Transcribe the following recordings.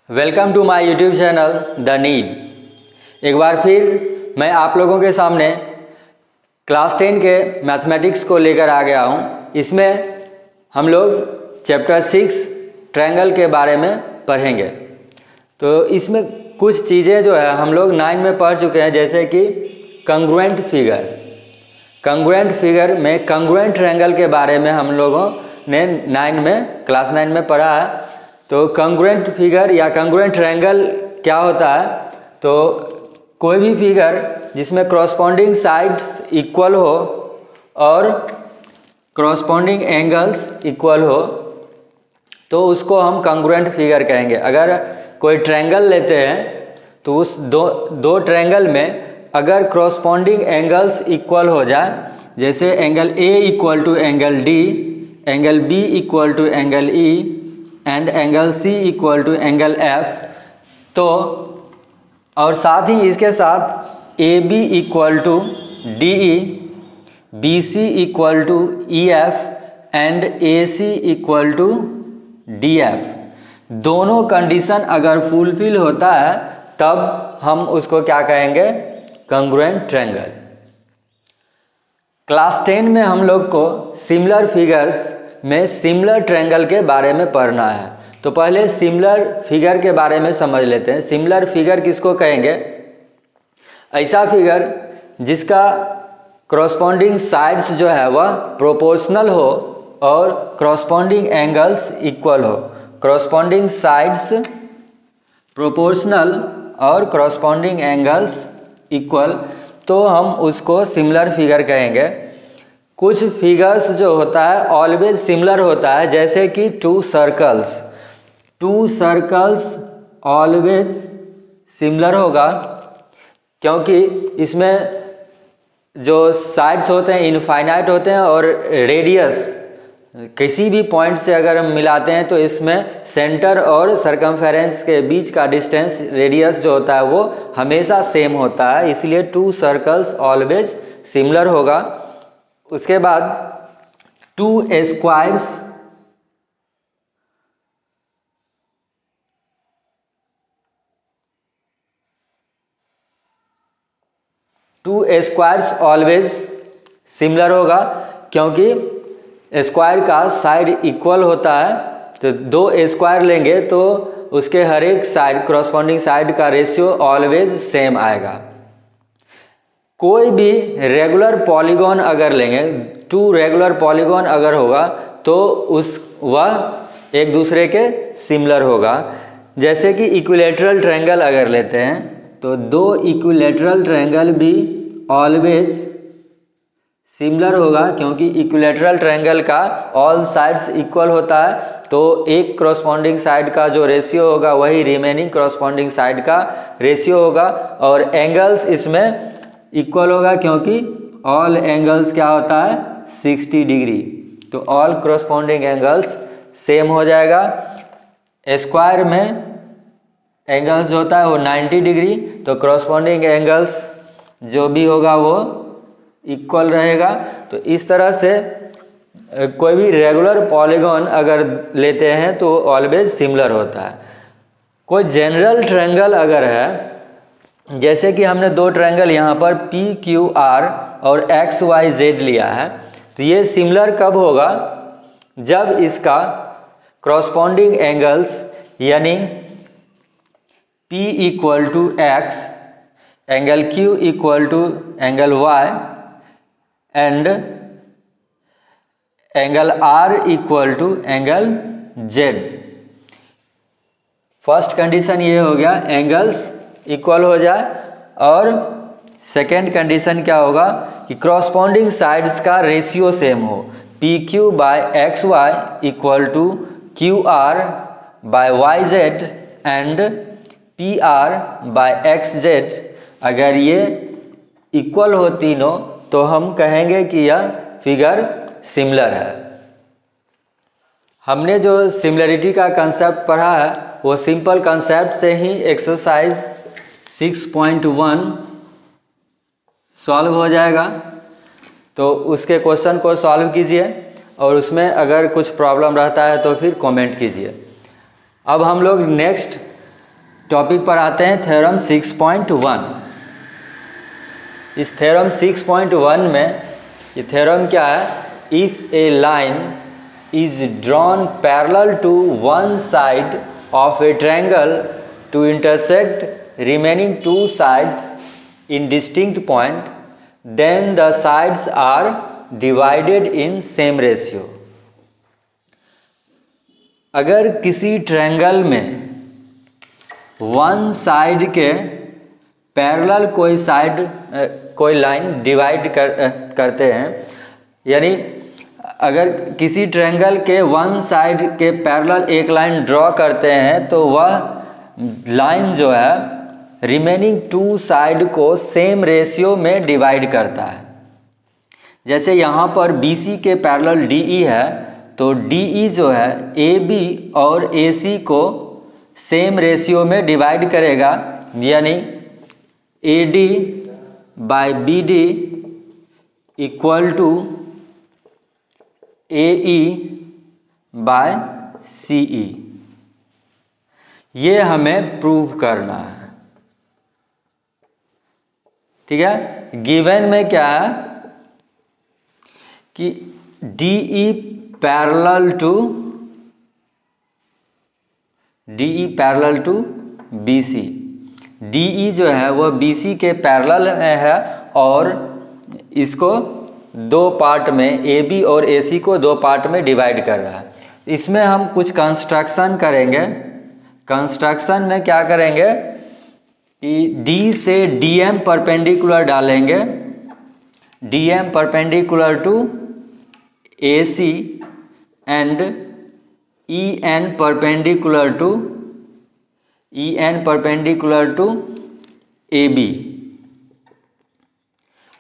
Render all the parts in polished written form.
Welcome to my YouTube channel the need. एक बार फिर मैं आप लोगों के सामने क्लास 10 के मैथमेटिक्स को लेकर आ गया हूँ। इसमें हम लोग चैप्टर 6 ट्रायंगल के बारे में पढ़ेंगे। तो इसमें कुछ चीज़ें जो है हम लोग 9 में पढ़ चुके हैं, जैसे कि कंग्रुएंट फिगर। कंग्रुएंट फिगर में कंग्रुएंट ट्रायंगल के बारे में हम लोगों ने क्लास 9 में पढ़ा है। तो कंग्रुएंट फिगर या कंग्रुएंट ट्रायंगल क्या होता है? तो कोई भी फिगर जिसमें क्रॉसपॉन्डिंग साइड्स इक्वल हो और क्रॉसपॉन्डिंग एंगल्स इक्वल हो तो उसको हम कंग्रुएंट फिगर कहेंगे। अगर कोई ट्रायंगल लेते हैं तो उस दो ट्रायंगल में अगर क्रॉसपॉन्डिंग एंगल्स इक्वल हो जाए, जैसे angle A equal to angle D, angle B equal to angle E and angle C equal to angle F, तो और साथ ही इसके साथ A B equal to D E, B C equal to E F and A C equal to D F, दोनों condition अगर fulfil होता है तब हम उसको क्या कहेंगे? Congruent triangle. क्लास 10 में हम लोग को सिमिलर फिगर्स में सिमिलर ट्रायंगल के बारे में पढ़ना है। तो पहले सिमिलर फिगर के बारे में समझ लेते हैं। सिमिलर फिगर किसको कहेंगे? ऐसा फिगर जिसका क्रॉसपॉन्डिंग साइड्स जो है वह प्रोपोर्शनल हो और क्रॉसपॉन्डिंग एंगल्स इक्वल हो। क्रॉसपॉन्डिंग साइड्स प्रोपोर्शनल और क्रॉसपॉन्डिंग एंगल्स इक्वल, तो हम उसको सिमिलर फिगर कहेंगे। कुछ फिगर्स जो होता है ऑलवेज सिमिलर होता है, जैसे कि टू सर्कल्स ऑलवेज सिमिलर होगा, क्योंकि इसमें जो साइड्स होते हैं इनफाइनाइट होते हैं और रेडियस किसी भी पॉइंट से अगर हम मिलाते हैं तो इसमें सेंटर और सरकमफेरेंस के बीच का डिस्टेंस रेडियस जो होता है वो हमेशा सेम होता है, इसलिए टू सर्कल्स ऑलवेज सिमिलर होगा। उसके बाद टू स्क्वायर्स ऑलवेज सिमिलर होगा, क्योंकि स्क्वायर का साइड इक्वल होता है। तो दो स्क्वायर लेंगे तो उसके हर एक साइड क्रॉसपॉन्डिंग साइड का रेशियो ऑलवेज सेम आएगा। कोई भी रेगुलर पॉलीगॉन अगर लेंगे, टू रेगुलर पॉलीगॉन अगर होगा तो वह एक दूसरे के सिमिलर होगा। जैसे कि इक्विलैटरल ट्रायंगल अगर लेते हैं तो दो इक्विलैटरल ट्रायंगल भी ऑलवेज सिमिलर होगा, क्योंकि इक्विलैटरल ट्रायंगल का ऑल साइड्स इक्वल होता है। तो एक क्रॉसपॉन्डिंग साइड का जो रेशियो होगा वही रिमेनिंग क्रॉसपॉन्डिंग साइड का रेशियो होगा, और एंगल्स इसमें इक्वल होगा, क्योंकि ऑल एंगल्स क्या होता है? 60 डिग्री। तो ऑल क्रॉसपॉन्डिंग एंगल्स सेम हो जाएगा। स्क्वायर में एंगल्स जो होता है वो 90 डिग्री, तो क्रॉसपॉन्डिंग एंगल्स जो भी होगा वो इक्वल रहेगा। तो इस तरह से कोई भी रेगुलर पॉलीगॉन अगर लेते हैं तो ऑलवेज सिमिलर होता है। कोई जनरल ट्रायंगल अगर है, जैसे कि हमने दो ट्रायंगल यहाँ पर पी क्यू आर और एक्स वाई जेड लिया है, तो ये सिमिलर कब होगा? जब इसका क्रॉसपॉन्डिंग एंगल्स यानी P equal to X, angle Q equal to angle Y and angle R equal to angle Z। First condition ये हो गया, एंगल्स इक्वल हो जाए, और सेकेंड कंडीशन क्या होगा कि क्रॉसपॉन्डिंग साइड्स का रेशियो सेम हो। P Q by X Y equal to Q R by Y Z and P R by X Z. अगर ये इक्वल हो तीनों तो हम कहेंगे कि यह फिगर सिमिलर है। हमने जो सिमिलरिटी का कंसेप्ट पढ़ा है वो सिंपल कंसेप्ट से ही एक्सरसाइज 6.1 सॉल्व हो जाएगा। तो उसके क्वेश्चन को सॉल्व कीजिए और उसमें अगर कुछ प्रॉब्लम रहता है तो फिर कमेंट कीजिए। अब हम लोग नेक्स्ट टॉपिक पर आते हैं थ्योरम 6.1। इस थ्योरम 6.1 में ये थ्योरम क्या है, if a line is drawn parallel to one side of a triangle to intersect remaining two sides in distinct point, then the sides are divided in same ratio. अगर किसी triangle में one side के parallel कोई line divide करते हैं, यानी अगर किसी ट्रायंगल के वन साइड के पैरेलल एक लाइन ड्रॉ करते हैं तो वह लाइन जो है रिमेनिंग टू साइड को सेम रेशियो में डिवाइड करता है। जैसे यहाँ पर BC के पैरेलल DE है तो DE जो है AB और AC को सेम रेशियो में डिवाइड करेगा, यानी AD by BD equal to AE by CE। ये हमें प्रूव करना है, ठीक है। गिवन में क्या है कि DE parallel to BC, DE जो है वह BC के पैरेलल है और इसको दो पार्ट में, AB और AC को दो पार्ट में डिवाइड कर रहा है। इसमें हम कुछ कंस्ट्रक्शन करेंगे। कंस्ट्रक्शन में क्या करेंगे कि D से DM परपेंडिकुलर डालेंगे, DM perpendicular to AC and EN perpendicular to AB।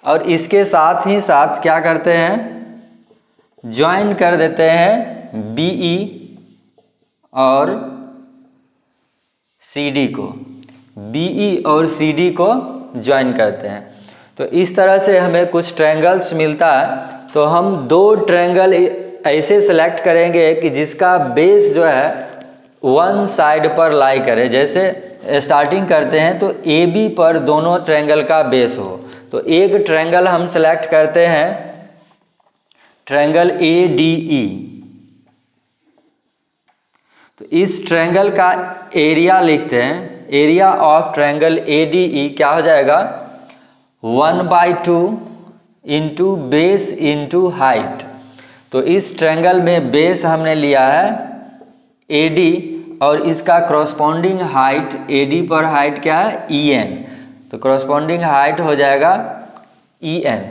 और इसके साथ ही साथ क्या करते हैं, ज्वाइन कर देते हैं BE और CD को, BE और CD को ज्वाइन करते हैं। तो इस तरह से हमें कुछ ट्रायंगल्स मिलता है। तो हम दो ट्रायंगल ऐसे सेलेक्ट करेंगे कि जिसका बेस जो है वन साइड पर लाई करे। जैसे स्टार्टिंग करते हैं तो AB पर दोनों ट्रायंगल का बेस हो। तो एक ट्रायंगल हम सेलेक्ट करते हैं, ट्रायंगल ADE। तो इस ट्रायंगल का एरिया लिखते हैं, एरिया ऑफ ट्रायंगल ADE क्या हो जाएगा, 1/2 इंटू बेस इंटू हाइट। तो इस ट्रायंगल में बेस हमने लिया है AD और इसका करस्पॉन्डिंग हाइट, AD पर हाइट क्या है, EN। तो करस्पॉन्डिंग हाइट हो जाएगा EN।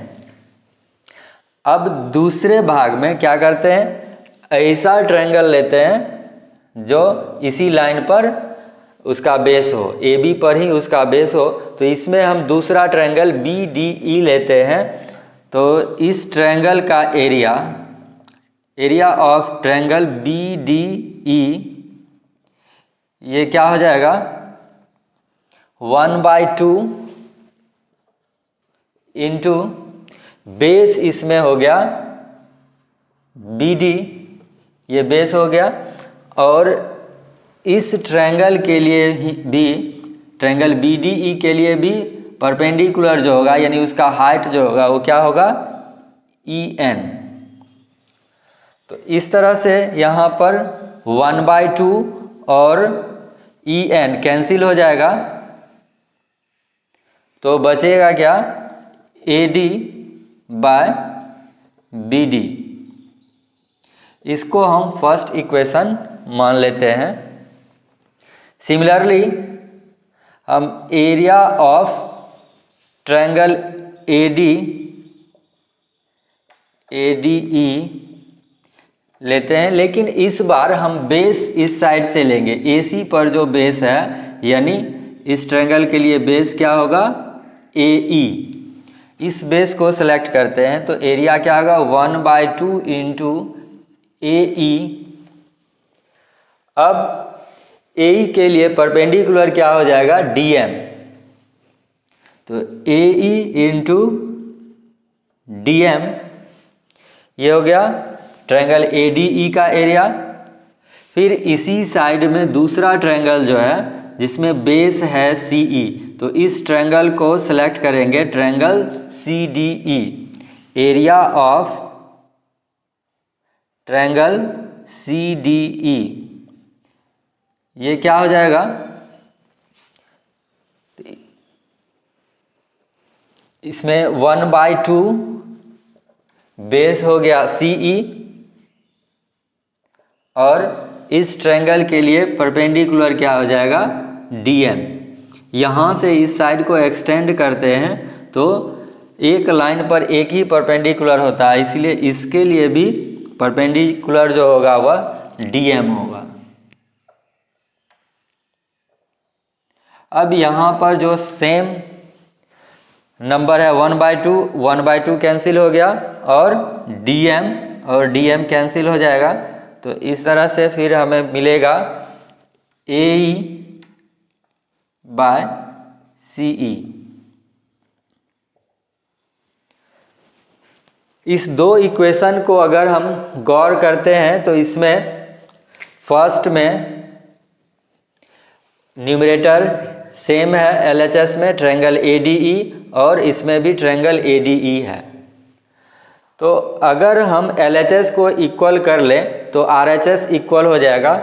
अब दूसरे भाग में क्या करते हैं, ऐसा ट्रायंगल लेते हैं जो इसी लाइन पर उसका बेस हो, AB पर ही उसका बेस हो। तो इसमें हम दूसरा ट्रायंगल BDE लेते हैं। तो इस ट्रायंगल का एरिया ऑफ ट्रायंगल BDE ये क्या हो जाएगा, 1/2 इंटू बेस इसमें हो गया BD, ये बेस हो गया। और इस ट्रायंगल के लिए भी, ट्रायंगल BDE के लिए भी परपेंडिकुलर जो होगा, यानी उसका हाइट जो होगा वो क्या होगा, EN। तो इस तरह से यहाँ पर 1/2 और EN कैंसिल हो जाएगा। तो बचेगा क्या, AD बाय BD। इसको हम फर्स्ट इक्वेशन मान लेते हैं। सिमिलरली हम एरिया ऑफ ट्रायंगल ADE लेते हैं, लेकिन इस बार हम बेस इस साइड से लेंगे। AC पर जो बेस है, यानी इस ट्रायंगल के लिए बेस क्या होगा, AE। इस बेस को सेलेक्ट करते हैं तो एरिया क्या होगा, 1/2 इंटू AE। अब AE के लिए परपेंडिकुलर क्या हो जाएगा, DM। तो AE इंटू DM ये हो गया ट्रायंगल ADE का एरिया। फिर इसी साइड में दूसरा ट्रायंगल जो है जिसमें बेस है CE, तो इस ट्रायंगल को सिलेक्ट करेंगे, triangle CDE। Area of triangle CDE ये क्या हो जाएगा, इसमें 1/2 बेस हो गया CE, और इस ट्रायंगल के लिए परपेंडिकुलर क्या हो जाएगा, DM। यहाँ से इस साइड को एक्सटेंड करते हैं तो एक लाइन पर एक ही परपेंडिकुलर होता है, इसलिए इसके लिए भी परपेंडिकुलर जो होगा वह DM होगा। अब यहाँ पर जो सेम नंबर है 1/2 कैंसिल हो गया, और DM कैंसिल हो जाएगा। तो इस तरह से फिर हमें मिलेगा AE बाय CE। इस दो इक्वेशन को अगर हम गौर करते हैं तो इसमें फर्स्ट में न्यूमरेटर सेम है LHS में, ट्रायंगल ADE, और इसमें भी ट्रायंगल ADE है। तो अगर हम LHS को इक्वल कर लें तो RHS इक्वल हो जाएगा।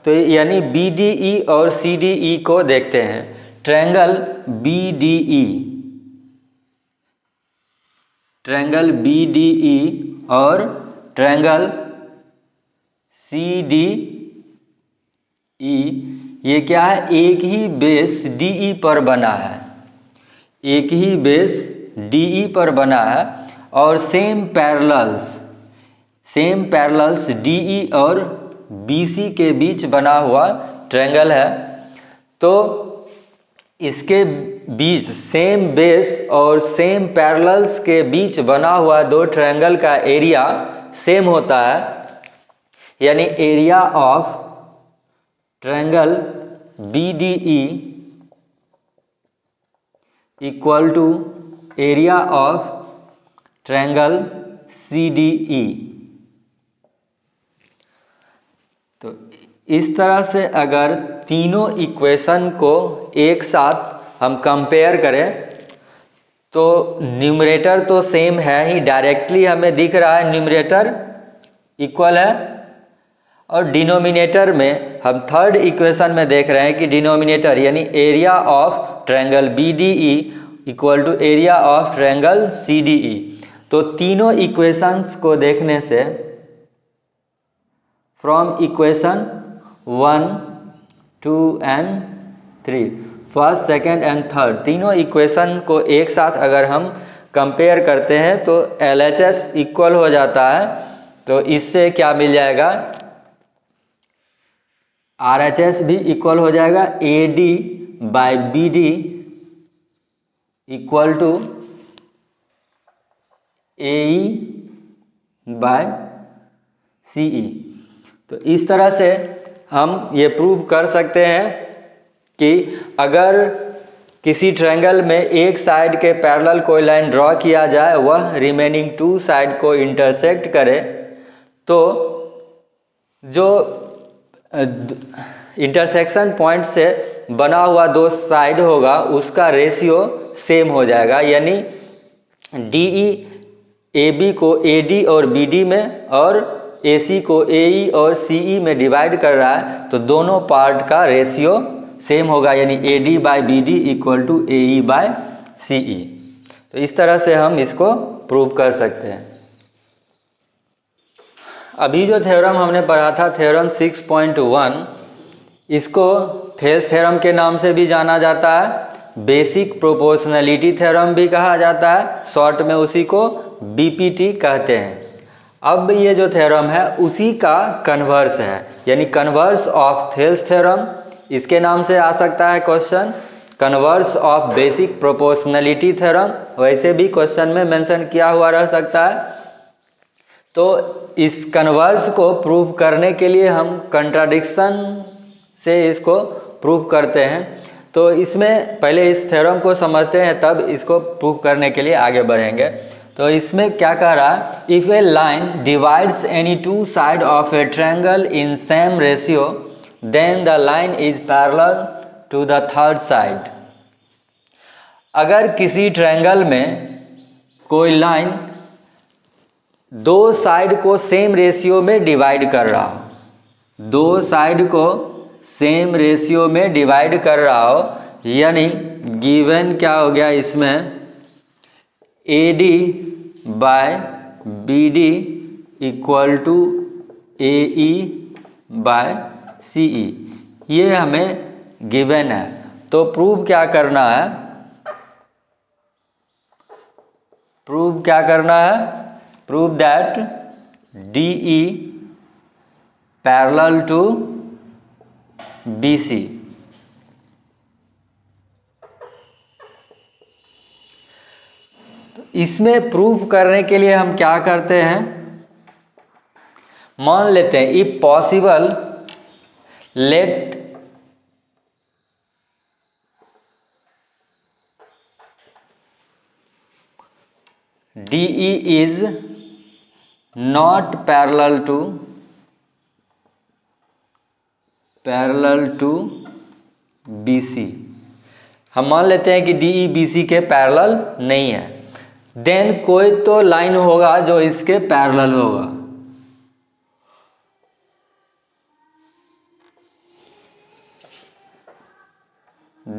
तो यानी BDE और CDE को देखते हैं। ट्रायंगल BDE और ट्रायंगल CDE ये क्या है, एक ही बेस DE पर बना है, एक ही बेस DE पर बना है, और सेम पैरेलल्स DE और BC के बीच बना हुआ ट्रायंगल है। तो इसके बीच सेम बेस और सेम पैरेलल्स के बीच बना हुआ दो ट्रायंगल का एरिया सेम होता है, यानी area of triangle BDE equal to area of triangle CDE। तो इस तरह से अगर तीनों इक्वेशन को एक साथ हम कंपेयर करें तो न्यूमरेटर तो सेम है ही, डायरेक्टली हमें दिख रहा है न्यूमरेटर इक्वल है, और डिनोमिनेटर में हम थर्ड इक्वेशन में देख रहे हैं कि डिनोमिनेटर यानी area of triangle BDE equal to area of triangle CDE। तो तीनों इक्वेशंस को देखने से from equation 1, 2 and 3, first, second and third, तीनों इक्वेशन को एक साथ अगर हम कंपेयर करते हैं तो LHS इक्वल हो जाता है। तो इससे क्या मिल जाएगा, RHS भी इक्वल हो जाएगा, AD by BD equal to AE by CE। तो इस तरह से हम ये प्रूव कर सकते हैं कि अगर किसी ट्रायंगल में एक साइड के पैरेलल कोई लाइन ड्रॉ किया जाए, वह रिमेनिंग 2 साइड को इंटरसेक्ट करे, तो जो इंटरसेक्शन पॉइंट से बना हुआ दो साइड होगा उसका रेशियो सेम हो जाएगा, यानी DE AB को AD और BD में और AC को AE और CE में डिवाइड कर रहा है, तो दोनों पार्ट का रेशियो सेम होगा, यानी AD by BD equal to AE by CE। तो इस तरह से हम इसको प्रूव कर सकते हैं। अभी जो थ्योरम हमने पढ़ा था थ्योरम 6.1, इसको थेल्स थ्योरम के नाम से भी जाना जाता है, बेसिक प्रोपोर्शनलिटी थ्योरम भी कहा जाता है, शॉर्ट में उसी को BPT कहते हैं। अब ये जो थ्योरम है उसी का कन्वर्स है, यानी कन्वर्स ऑफ थेल्स थ्योरम, इसके नाम से आ सकता है question, converse of basic proportionality theorem, वैसे भी क्वेश्चन में मेंशन किया हुआ रह सकता है। तो इस कन्वर्स को प्रूव करने के लिए हम कंट्राडिक्शन से इसको प्रूव करते हैं। तो इसमें पहले इस थ्योरम को समझते हैं, तब इसको प्रूव करने के लिए आगे बढ़ेंगे। तो इसमें क्या कह रहा है, if a line divides any 2 side of a triangle in same ratio then the line is parallel to the third side. अगर किसी ट्रायंगल में कोई लाइन दो साइड को सेम रेशियो में डिवाइड कर रहा हो, दो साइड को सेम रेशियो में डिवाइड कर रहा हो, यानी गिवन क्या हो गया इसमें, AD by BD equal to AE by CE, ये हमें गिवन है। तो प्रूव क्या करना है, prove that DE parallel to BC। तो इसमें प्रूव करने के लिए हम क्या करते हैं, मान लेते हैं if possible let DE is not parallel to BC। हम मान लेते हैं कि DE BC के पैरेलल नहीं है, देन कोई तो लाइन होगा जो इसके पैरेलल होगा।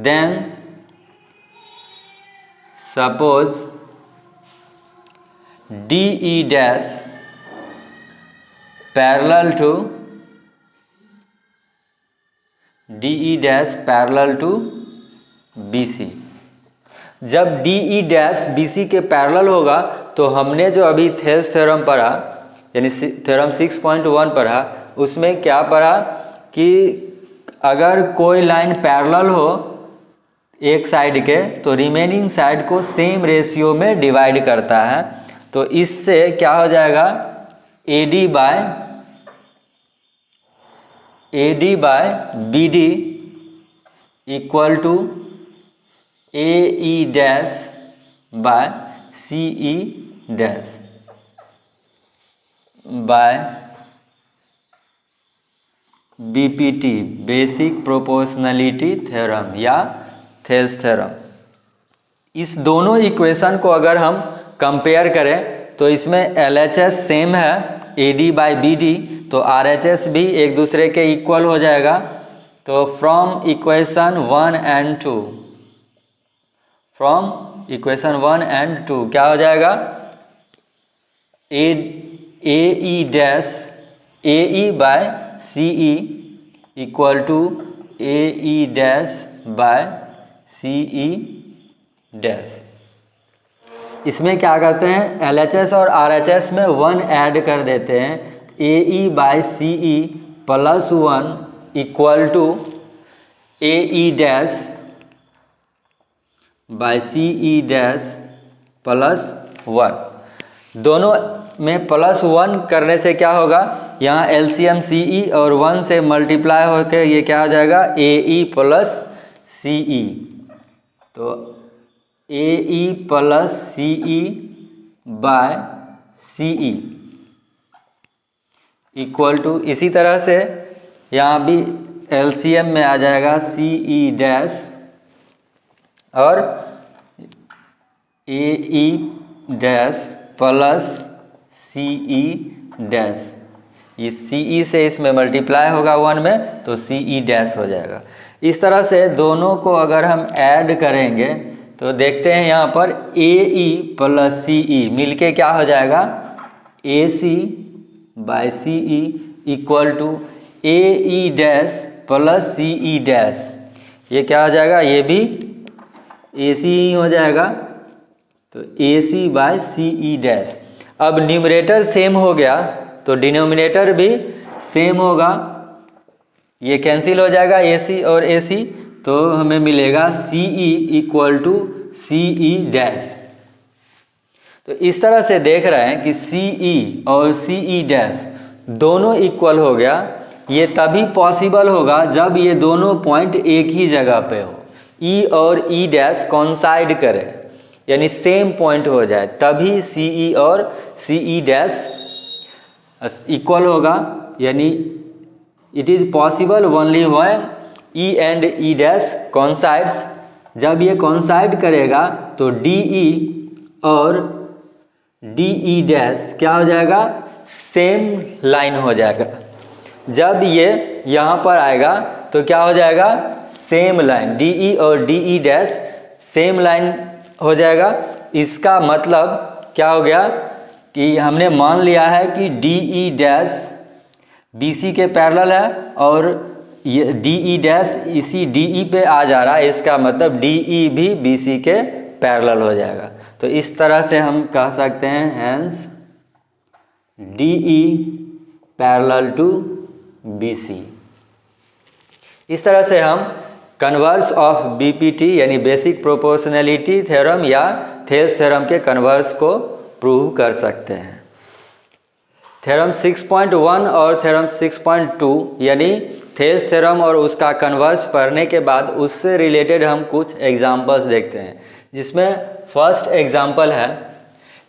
Then suppose DE dash parallel to BC। जब DE dash BC के पैरेलल होगा तो हमने जो अभी थेल्स थ्योरम पढ़ा, यानी थ्योरम 6.1 पढ़ा, उसमें क्या पढ़ा कि अगर कोई लाइन पैरेलल हो एक साइड के तो रिमेनिंग साइड को सेम रेशियो में डिवाइड करता है। तो इससे क्या हो जाएगा, AD by BD equal to AE dash by CE dash by BPT basic proportionality theorem या थेल्स थ्योरम। इस दोनों इक्वेशन को अगर हम कंपेयर करें तो इसमें LHS सेम है AD बाई BD, तो RHS भी एक दूसरे के इक्वल हो जाएगा। तो फ्रॉम इक्वेशन 1 एंड 2 क्या हो जाएगा, AE by CE equal to AE dash by CE dash. इसमें क्या करते हैं, LHS और RHS में 1 ऐड कर देते हैं, AE by CE plus 1 equal to AE dash by CE dash plus 1। दोनों में प्लस 1 करने से क्या होगा, यहाँ LCM CE और 1 से मल्टीप्लाई होकर ये क्या हो जाएगा, AE प्लस CE। तो AE plus CE by CE equal to, इसी तरह से यहाँ भी LCM में आ जाएगा CE डैश और AE dash plus CE dash. ये CE से इसमें मल्टीप्लाई होगा 1 में तो CE डैश हो जाएगा। इस तरह से दोनों को अगर हम ऐड करेंगे तो देखते हैं यहाँ पर AE प्लस CE मिलके क्या हो जाएगा, AC by CE equal to AE dash plus CE dash. ये क्या हो जाएगा, ये भी AC ही हो जाएगा, तो AC बाय CE डैश। अब न्यूमरेटर सेम हो गया तो डिनोमिनेटर भी सेम होगा, ये कैंसिल हो जाएगा AC और AC, तो हमें मिलेगा CE equal to CE dash. तो इस तरह से देख रहे हैं कि CE और CE डैश दोनों इक्वल हो गया। ये तभी पॉसिबल होगा जब ये दोनों पॉइंट एक ही जगह पे हो, E और E डैश कॉन्साइड करे, यानी सेम पॉइंट हो जाए, तभी CE और CE डैश इक्वल होगा। यानी it is possible only when E and E dash coincides, जब ये कॉन्साइड करेगा तो DE और DE डैश क्या हो जाएगा, सेम लाइन हो जाएगा। जब ये यहाँ पर आएगा तो क्या हो जाएगा, सेम लाइन, DE और DE डैश सेम लाइन हो जाएगा। इसका मतलब क्या हो गया कि हमने मान लिया है कि DE डैश BC के पैरेलल है और ये DE डैश इसी DE पे आ जा रहा है, इसका मतलब DE भी BC के पैरेलल हो जाएगा। तो इस तरह से हम कह सकते हैं hence DE parallel to BC। इस तरह से हम कन्वर्स ऑफ BPT यानी बेसिक प्रोपोर्शनैलिटी थ्योरम या थेल्स थ्योरम के कन्वर्स को प्रूव कर सकते हैं। थ्योरम 6.1 और थ्योरम 6.2 यानी थेल्स थ्योरम और उसका कन्वर्स पढ़ने के बाद उससे रिलेटेड हम कुछ एग्जांपल्स देखते हैं, जिसमें फर्स्ट एग्जांपल है,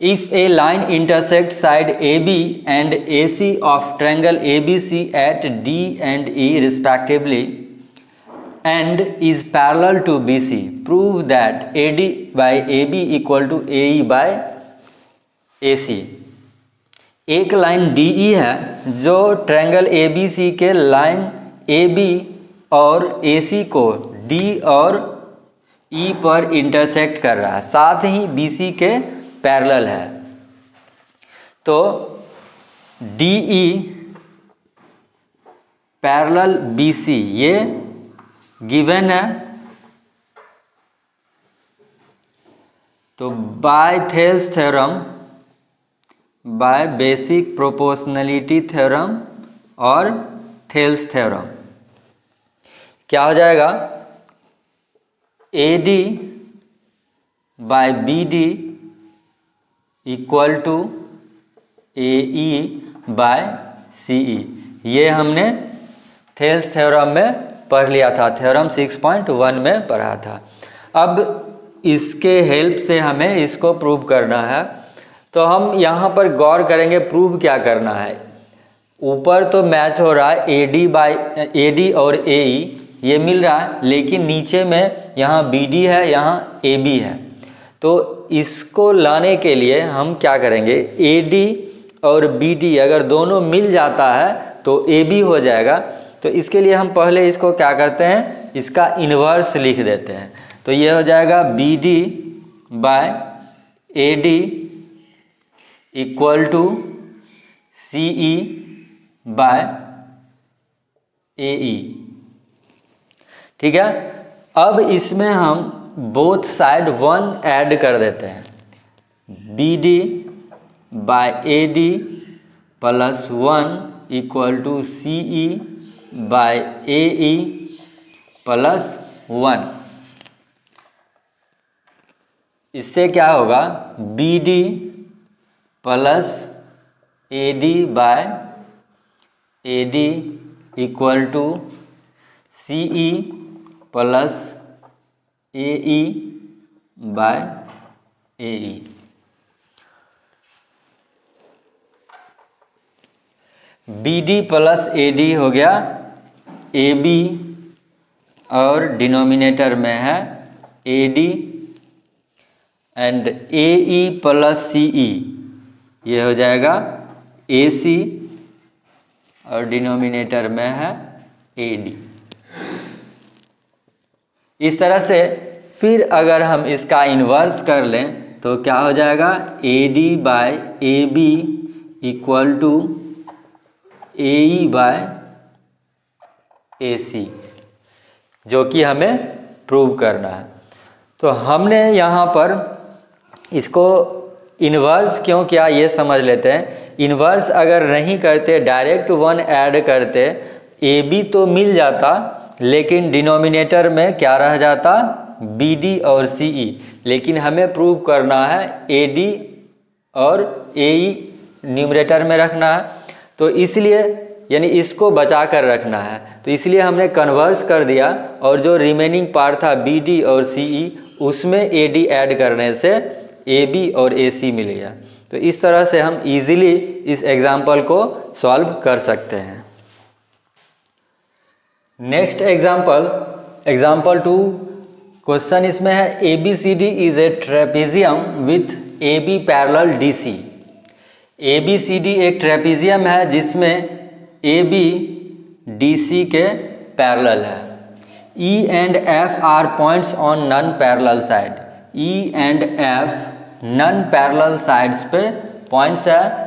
if a line intersect side AB and AC of triangle ABC at D and E respectively and is parallel to BC, prove that AD by AB equal to AE by AC। एक line DE है जो triangle ABC के line AB और AC को D और E पर intersect कर रहा है, साथ ही BC के पैरेलल है। तो DE पैरेलल BC ये गिवन है। तो by Thales theorem, by basic proportionality theorem और थेल्स थ्योरम क्या हो जाएगा, AD by BD equal to AE by CE। ये हमने थेल्स थ्योरम में पढ़ लिया था, थ्योरम 6.1 में पढ़ा था। अब इसके हेल्प से हमें इसको प्रूव करना है। तो हम यहाँ पर गौर करेंगे प्रूव क्या करना है। ऊपर तो मैच हो रहा है AD और AE ये मिल रहा है, लेकिन नीचे में यहाँ BD है, यहाँ AB है। तो इसको लाने के लिए हम क्या करेंगे, AD और BD अगर दोनों मिल जाता है तो AB हो जाएगा। तो इसके लिए हम पहले इसको क्या करते हैं, इसका इन्वर्स लिख देते हैं। तो ये हो जाएगा BD by AD equal to CE by AE। ठीक है, अब इसमें हम बोथ साइड 1 ऐड कर देते हैं, BD by AD plus 1 equal to CE by AE plus 1। इससे क्या होगा, BD plus AD by AD equal to CE plus AE by AE। BD plus AD हो गया AB और डिनोमिनेटर में है AD and AE plus CE ये हो जाएगा AC और डिनोमिनेटर में है AD। इस तरह से फिर अगर हम इसका इन्वर्स कर लें तो क्या हो जाएगा, AD by AB equal to AE by AC, जो कि हमें प्रूव करना है। तो हमने यहाँ पर इसको इन्वर्स क्यों किया ये समझ लेते हैं। इन्वर्स अगर नहीं करते, डायरेक्ट 1 ऐड करते, AB तो मिल जाता लेकिन डिनोमिनेटर में क्या रह जाता, BD और CE। लेकिन हमें प्रूव करना है AD और AE न्यूमरेटर में रखना है, तो इसलिए यानी इसको बचा कर रखना है। तो इसलिए हमने कन्वर्स कर दिया और जो रिमेनिंग पार्ट था BD और CE उसमें AD ऐड करने से AB और AC मिल गया। तो इस तरह से हम इजीली इस एग्जाम्पल को सॉल्व कर सकते हैं। नेक्स्ट एग्जाम्पल 2 क्वेश्चन इसमें है ABCD is a trapezium with AB parallel DC। ABCD एक ट्रेपेजियम है जिसमें AB DC के पैरेलल है। E and F are points on non parallel side. E and F non parallel sides पे पॉइंट्स है।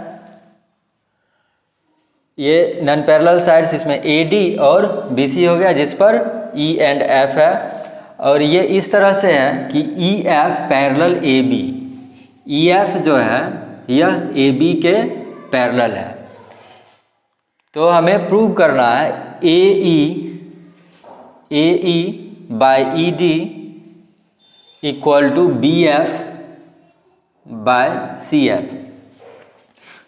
ये नॉन पैरेलल साइड्स इसमें AD और BC हो गया, जिस पर E एंड F है। और ये इस तरह से है कि EF पैरेलल AB। EF जो है यह AB के पैरेलल है। तो हमें प्रूव करना है AE by ED equal to BF by CF।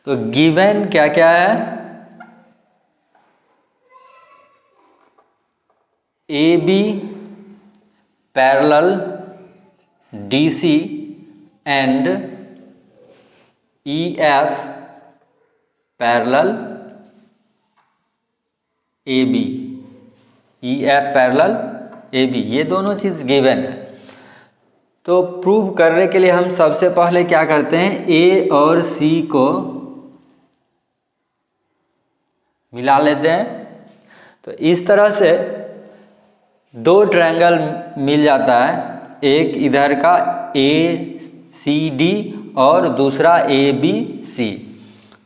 तो गिवन क्या क्या है, AB parallel DC and EF parallel AB। EF parallel AB, ये दोनों चीज़ गिवन है। तो प्रूव करने के लिए हम सबसे पहले क्या करते हैं, A और C को मिला लेते हैं। तो इस तरह से दो ट्रायंगल मिल जाता है, एक इधर का ACD और दूसरा ABC।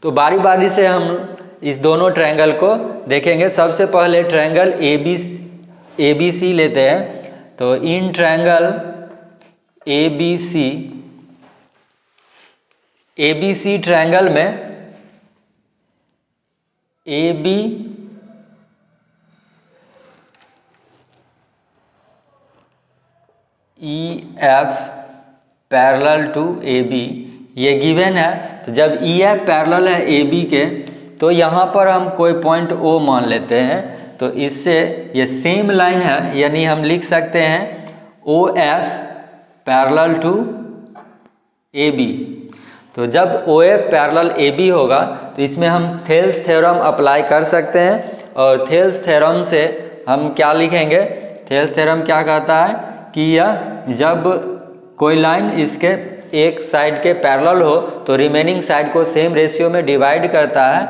तो बारी बारी से हम इस दोनों ट्रायंगल को देखेंगे। सबसे पहले ट्रायंगल ABC लेते हैं। तो इन ट्रायंगल ABC ट्रायंगल में AB EF parallel to AB ये गिवन है। तो जब EF पैरेलल है AB के, तो यहाँ पर हम कोई पॉइंट O मान लेते हैं। तो इससे ये सेम लाइन है, यानी हम लिख सकते हैं OF पैरेलल टू AB। तो जब OF पैरेलल AB होगा तो इसमें हम थेल्स थ्योरम अप्लाई कर सकते हैं। और थेल्स थ्योरम से हम क्या लिखेंगे, थेल्स थ्योरम क्या कहता है कि यह जब कोई लाइन इसके एक साइड के पैरेलल हो तो रिमेनिंग साइड को सेम रेशियो में डिवाइड करता है।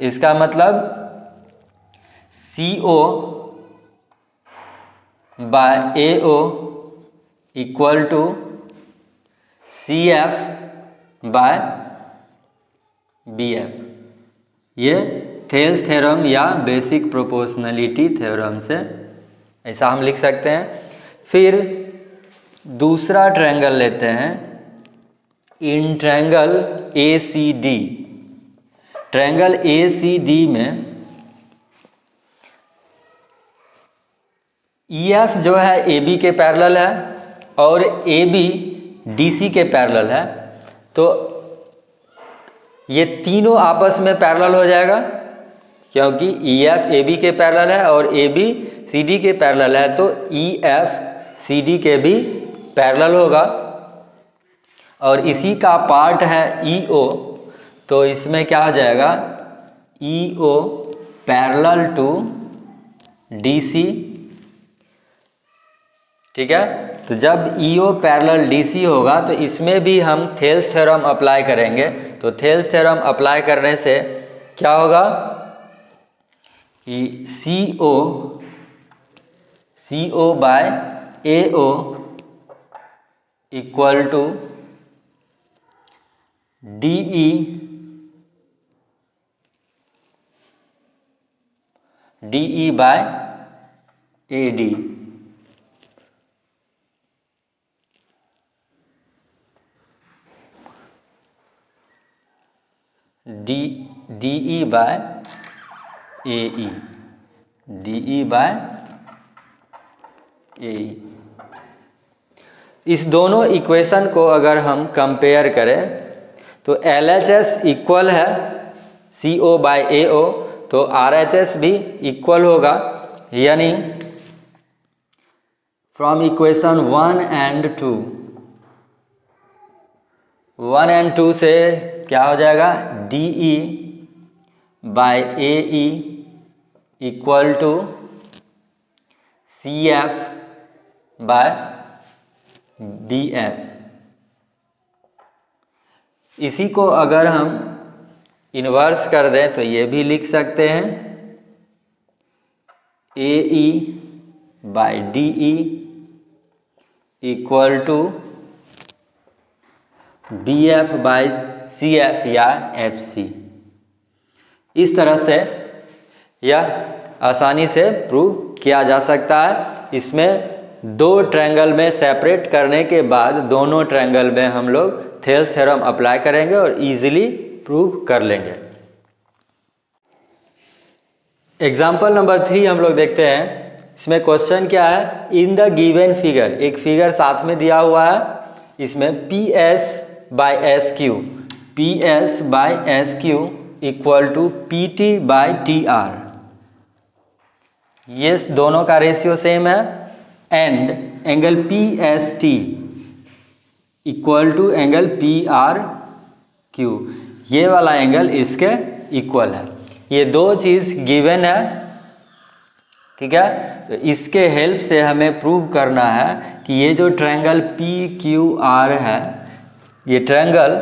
इसका मतलब CO by AO equal to CF by BF। ये थेल्स थ्योरम या बेसिक प्रोपोर्शनलिटी थ्योरम से ऐसा हम लिख सकते हैं। फिर दूसरा ट्रायंगल लेते हैं, in triangle ACD। Triangle ACD में EF जो है AB के पैरेलल है और AB DC के पैरेलल है। तो ये तीनों आपस में पैरेलल हो जाएगा, क्योंकि EF AB के पैरेलल है और AB CD के पैरेलल है। तो EF CD के भी पैरेलल होगा। और इसी का पार्ट है EO। तो इसमें क्या हो जाएगा, EO पैरेलल टू DC। ठीक है। तो जब EO पैरेलल DC होगा तो इसमें भी हम थेल्स थ्योरम अप्लाई करेंगे। तो थेल्स थ्योरम अप्लाई करने से क्या होगा कि CO by AO equal to DE by AD। DE by AE, DE by AE। इस दोनों इक्वेशन को अगर हम कंपेयर करें तो LHS इक्वल है CO बाय AO, तो RHS भी इक्वल होगा। यानी फ्रॉम इक्वेशन 1 एंड 2 से क्या हो जाएगा, DE by AE equal to CF by BF। इसी को अगर हम इन्वर्स कर दें तो ये भी लिख सकते हैं AE by DE equal to BF by CF या FC। इस तरह से यह आसानी से प्रूव किया जा सकता है। इसमें दो ट्रायंगल में सेपरेट करने के बाद दोनों ट्रायंगल में हम लोग थेल्स थ्योरम अप्लाई करेंगे और इजीली प्रूव कर लेंगे। एग्जाम्पल नंबर 3 हम लोग देखते हैं। इसमें क्वेश्चन क्या है, इन द गिवन फिगर, एक फिगर साथ में दिया हुआ है। इसमें PS by S Q equal to PT by TR, ये दोनों का रेशियो सेम है। And angle PST equal to angle PRQ, ये वाला एंगल इसके इक्वल है। ये दो चीज़ गिवन है, ठीक है। तो इसके हेल्प से हमें प्रूव करना है कि ये जो ट्रायंगल PQR है, ये ट्रायंगल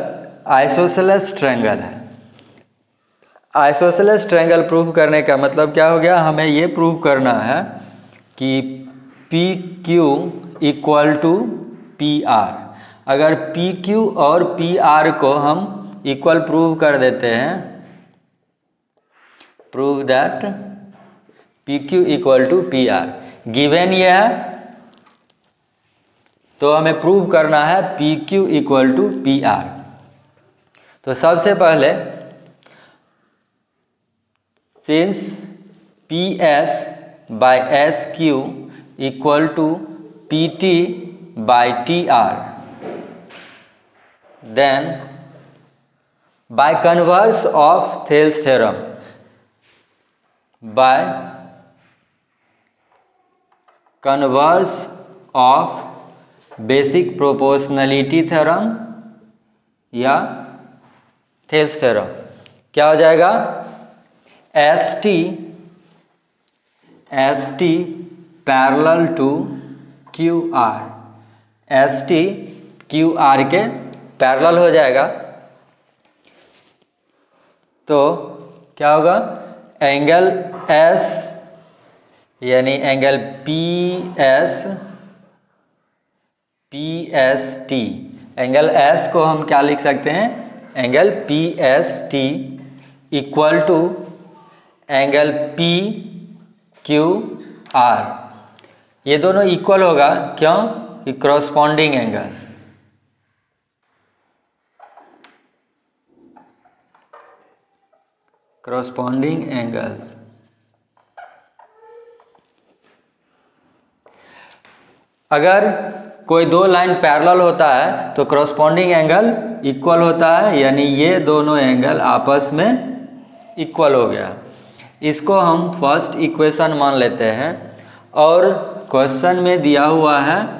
आइसोसेलेस ट्रायंगल है। आइसोसेलेस ट्रायंगल प्रूव करने का मतलब क्या हो गया, हमें ये प्रूव करना है कि PQ इक्वल टू PR। अगर PQ और PR को हम इक्वल प्रूव कर देते हैं, prove that PQ equal to PR, given ये है तो हमें प्रूव करना है PQ इक्वल टू PR। तो सबसे पहले since PS by SQ equal to PT by TR, then by converse of Thales theorem, by converse of basic proportionality theorem या थेल्स थ्योरम, क्या हो जाएगा, ST parallel to QR, ST QR के parallel हो जाएगा। तो क्या होगा, एंगल S यानी एंगल PST, एंगल S को हम क्या लिख सकते हैं, angle PST equal to angle PQR। ये दोनों इक्वल होगा, क्यों, कि क्रॉसपॉन्डिंग एंगल्स। क्रॉसपॉन्डिंग एंगल्स, अगर कोई दो लाइन पैरेलल होता है तो क्रॉसपॉन्डिंग एंगल इक्वल होता है, यानी ये दोनों एंगल आपस में इक्वल हो गया। इसको हम फर्स्ट इक्वेशन मान लेते हैं। और क्वेश्चन में दिया हुआ है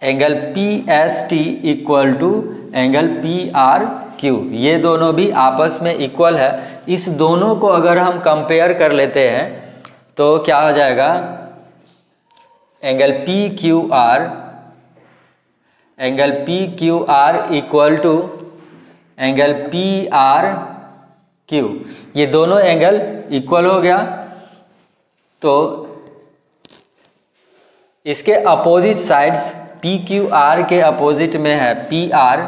angle PST equal to angle PRQ, ये दोनों भी आपस में इक्वल है। इस दोनों को अगर हम कंपेयर कर लेते हैं तो क्या हो जाएगा, angle PQR equal to angle PRQ, ये दोनों एंगल इक्वल हो गया। तो इसके अपोजिट साइड्स, PQR के अपोजिट में है PR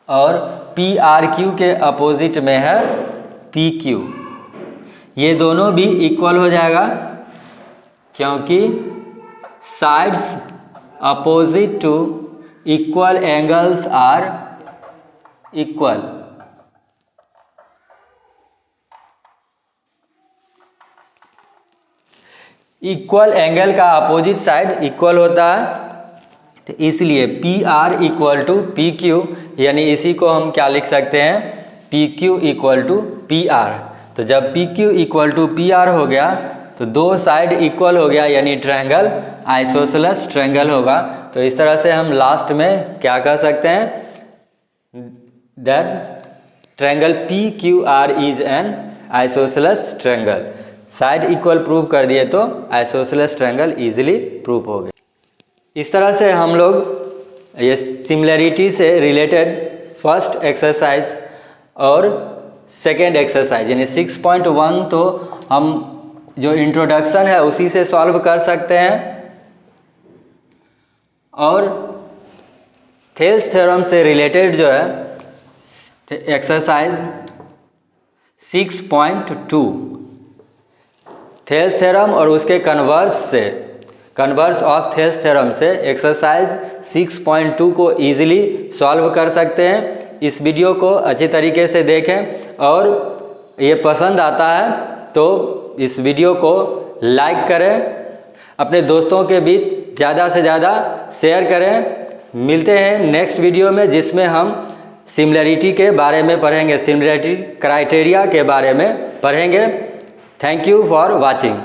और PRQ के अपोजिट में है PQ, ये दोनों भी इक्वल हो जाएगा क्योंकि sides opposite to equal angles are equal. Equal angle का अपोजिट साइड इक्वल होता है, तो इसलिए PR इक्वल टू PQ, यानी इसी को हम क्या लिख सकते हैं, PQ इक्वल टू PR। तो जब PQ इक्वल टू PR हो गया तो दो साइड इक्वल हो गया, यानी ट्रायंगल आइसोसेलेस ट्रायंगल होगा। तो इस तरह से हम लास्ट में क्या कह सकते हैं, that triangle PQR is an isosceles triangle. Side equal prove कर दिए तो आइसोसेलेस ट्रायंगल इजीली प्रूव हो गया। इस तरह से हम लोग ये सिमिलरिटी से रिलेटेड फर्स्ट एक्सरसाइज और सेकेंड एक्सरसाइज यानी 6.1 तो हम जो इंट्रोडक्शन है उसी से सॉल्व कर सकते हैं, और थेल्स थ्योरम से रिलेटेड जो है एक्सरसाइज 6.2 थेल्स थ्योरम और उसके कन्वर्स ऑफ थेल्स थ्योरम से एक्सरसाइज 6.2 को इजीली सॉल्व कर सकते हैं। इस वीडियो को अच्छी तरीके से देखें, और ये पसंद आता है तो इस वीडियो को लाइक करें, अपने दोस्तों के बीच ज़्यादा से ज़्यादा शेयर करें। मिलते हैं नेक्स्ट वीडियो में, जिसमें हम सिमिलरिटी के बारे में पढ़ेंगे, सिमिलरिटी क्राइटेरिया के बारे में पढ़ेंगे। Thank you for watching.